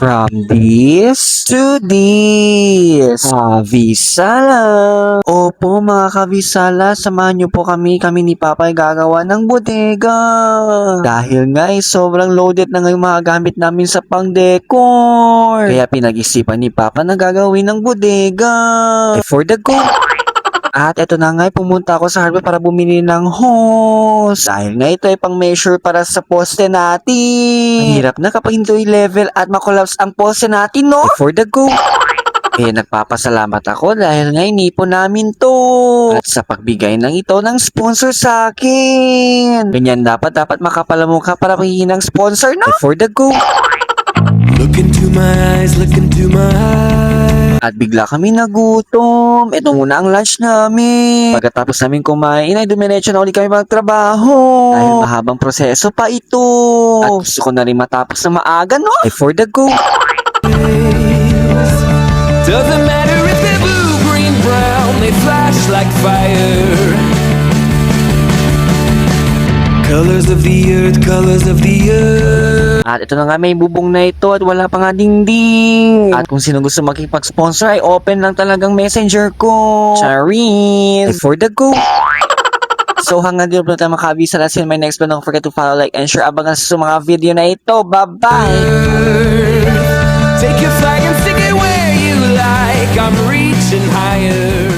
From this to this, Kabisala. Opo mga kabisala, samahan niyo po kami ni Papa ay gagawa ng bodega. Dahil nga sobrang loaded na ngayong mga gamit namin sa pang-decor. Kaya pinag-isipan ni Papa na gagawin ng bodega. For the go! At eto na nga, pumunta ako sa hardware para bumili ng hose. Dahil nga ito ay pang measure para sa poste natin. Ang hirap na kapag hindi level at makollapse ang poste natin, no? For the go! Kaya nagpapasalamat ako dahil nga inipon namin to. At sa pagbigay ng ito ng sponsor sa akin. Ganyan dapat makapalamukha para mahihin ng sponsor, no? For the go! Look into my eyes, look into my eyes. At bigla kami nagutom. Ito muna ang lunch namin. Pagkatapos namin kumain ay dumiretso na ulit kami magtrabaho. Dahil mahabang proseso pa ito. At gusto ko na rin matapos na maaga, no? Ay for the go! Doesn't matter if they're blue, green, brown, they flash like fire. Colors of the earth, colors of the earth. At ito na nga, may bubong na ito at wala pa nga dingding. At kung sino gusto makipag-sponsor ay open lang talagang messenger ko. Charis! Ay for the go! So hanggang dito na tayo makabisa na my next vlog. Don't forget to follow, like, and share. Abangan sa mga video na ito. Bye-bye! Take your flag and stick it where you like. I'm reaching higher.